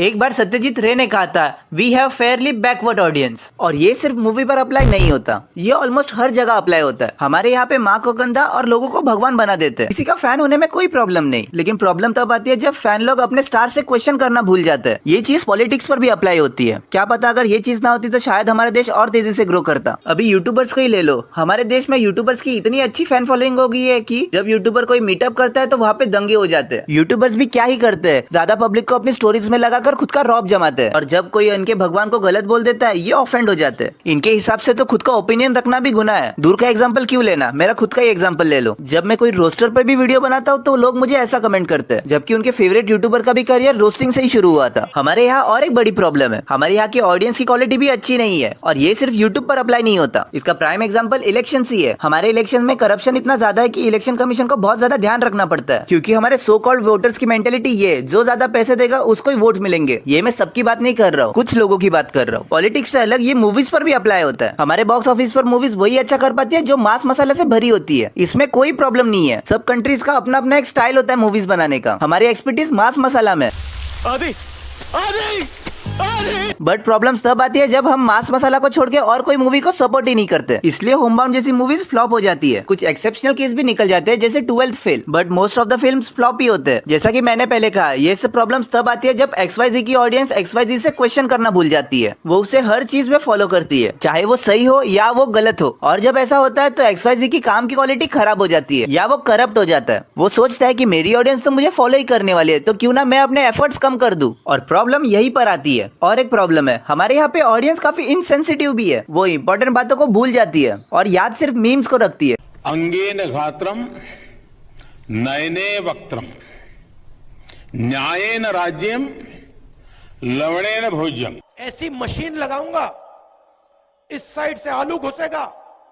एक बार सत्यजीत रे ने कहा था, we have fairly backward audience. और ये सिर्फ मूवी पर अप्लाई नहीं होता, ये ऑलमोस्ट हर जगह अप्लाई होता है। हमारे यहाँ पे माँ को गंदा और लोगों को भगवान बना देते हैं। किसी का फैन होने में कोई प्रॉब्लम नहीं, लेकिन प्रॉब्लम तब आती है जब फैन लोग अपने स्टार से क्वेश्चन करना भूल जाते हैं। ये चीज पॉलिटिक्स पर भी अप्लाई होती है। क्या पता अगर ये चीज ना होती तो शायद हमारा देश और तेजी से ग्रो करता। अभी यूट्यूबर्स को ही ले लो, हमारे देश में यूट्यूबर्स की इतनी अच्छी फैन फॉलोइंग हो गई है कि जब यूट्यूबर कोई मीटअप करता है तो वहाँ पे दंगे हो जाते हैं। यूट्यूबर्स भी क्या ही करते हैं, ज्यादा पब्लिक को अपनी स्टोरीज में लगाकर खुद का रौब जमाते हैं। और जब कोई इनके भगवान को गलत बोल देता है, ये ऑफेंड हो जाते हैं। इनके हिसाब से तो खुद का ओपिनियन रखना भी गुनाह है। दूर का एग्जाम्पल क्यों लेना, मेरा खुद का ही एग्जाम्पल ले लो। जब मैं कोई रोस्टर पर भी वीडियो बनाता हूँ तो लोग मुझे ऐसा कमेंट करते हैं, जबकि उनके फेवरेट यूट्यूबर का भी करियर रोस्टिंग से ही शुरू हुआ था। हमारे यहाँ और एक बड़ी प्रॉब्लम है, हमारे यहाँ की ऑडियंस की क्वालिटी भी अच्छी नहीं है। और ये सिर्फ यूट्यूब पर अप्लाई नहीं होता, इसका प्राइम एग्जांपल इलेक्शन ही है। हमारे इलेक्शन में करप्शन इतना ज्यादा है कि इलेक्शन कमीशन को बहुत ज्यादा ध्यान रखना पड़ता है, क्योंकि हमारे सो कॉल्ड वोटर्स की मेंटेलिटी ये, जो ज्यादा पैसे देगा उसको ही वोट मिलेंगे। ये मैं सबकी बात नहीं कर रहा हूँ, कुछ लोगों की बात कर रहा हूँ। पॉलिटिक्स से अलग ये मूवीज पर भी अप्लाई होता है। हमारे बॉक्स ऑफिस पर मूवीज वही अच्छा कर पाती है जो मास मसाला से भरी होती है। इसमें कोई प्रॉब्लम नहीं है, सब कंट्रीज का अपना अपना एक स्टाइल होता है मूवीज बनाने का। हमारी एक्सपर्टीज मास मसाला में, बट प्रॉब्लम्स तब आती है जब हम मास मसाला को छोड़ के और कोई मूवी को सपोर्ट ही नहीं करते। इसलिए होमबाउंड जैसी मूवीज फ्लॉप हो जाती है। कुछ एक्सेप्शनल केस भी निकल जाते हैं, जैसे 12th fail, but most of the films flop ही होते हैं। जैसा कि मैंने पहले कहा, ये सब प्रॉब्लम्स तब आती है जब XYZ की ऑडियंस XYZ से क्वेश्चन करना भूल जाती है। वो उसे हर चीज में फॉलो करती है, चाहे वो सही हो या वो गलत हो। और जब ऐसा होता है तो XYZ की काम की क्वालिटी खराब हो जाती है या वो करप्ट हो जाता है। वो सोचता है कि मेरी ऑडियंस तो मुझे फॉलो ही करने वाली है, तो क्यों ना मैं अपने एफर्ट्स कम कर दूं। और प्रॉब्लम यहीं पर आती है। और एक प्रॉब्लम है, हमारे यहाँ पे ऑडियंस काफी इनसेंसिटिव भी है। वो इंपॉर्टेंट बातों को भूल जाती है और याद सिर्फ मीम्स को रखती है। अंगेन घात्रम नयने वक्त्रम न्यायेन राज्यम लवणेन भोज्यम। ऐसी मशीन लगाऊंगा, इस साइड से आलू घुसेगा,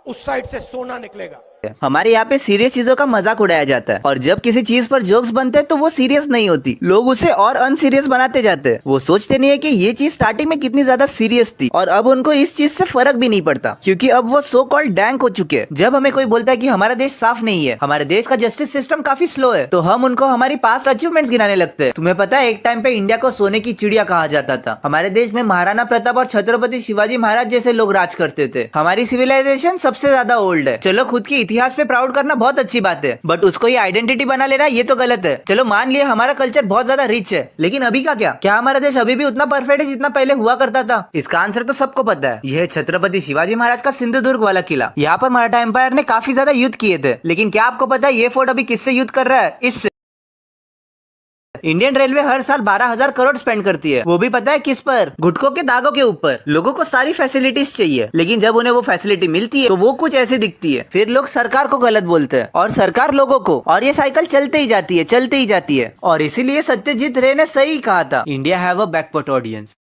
उस साइड से सोना निकलेगा। हमारे यहाँ पे सीरियस चीजों का मजाक उड़ाया जाता है, और जब किसी चीज पर जोक्स बनते हैं तो वो सीरियस नहीं होती, लोग उसे और अनसीरियस बनाते जाते हैं। वो सोचते नहीं है कि ये चीज स्टार्टिंग में कितनी ज्यादा सीरियस थी और अब उनको इस चीज से फर्क भी नहीं पड़ता, क्योंकि अब वो सो कॉल्ड डैंक हो चुके हैं। जब हमें कोई बोलता है कि हमारा देश साफ नहीं है, हमारे देश का जस्टिस सिस्टम काफी स्लो है, तो हम उनको हमारी पास्ट अचीवमेंट्स गिनाने लगते हैं। तुम्हें पता है, एक टाइम पे इंडिया को सोने की चिड़िया कहा जाता था। हमारे देश में महाराणा प्रताप और छत्रपति शिवाजी महाराज जैसे लोग राज करते थे। हमारी सिविलाइजेशन सबसे ज्यादा ओल्ड है। चलो, खुद के इतिहास पे प्राउड करना बहुत अच्छी बात है, बट उसको ये आइडेंटिटी बना लेना ये तो गलत है। चलो, मान लिए हमारा कल्चर बहुत ज्यादा रिच है, लेकिन अभी का क्या हमारा देश अभी भी उतना परफेक्ट है जितना पहले हुआ करता था? इसका आंसर तो सबको पता है। यह छत्रपति शिवाजी महाराज का सिंधुदुर्ग वाला किला। यहाँ पर मराठा एम्पायर ने काफी ज्यादा युद्ध किए थे, लेकिन क्या आपको पता है ये फोर्ट अभी किससे युद्ध कर रहा है? इससे। इंडियन रेलवे हर साल 12,000 करोड़ स्पेंड करती है, वो भी पता है किस पर? गुटखों के दागों के ऊपर। लोगों को सारी फैसिलिटीज चाहिए, लेकिन जब उन्हें वो फैसिलिटी मिलती है तो वो कुछ ऐसे दिखती है। फिर लोग सरकार को गलत बोलते हैं और सरकार लोगों को, और ये साइकिल चलते ही जाती है। और इसीलिए सत्यजीत रे ने सही कहा था, India have a backward audience.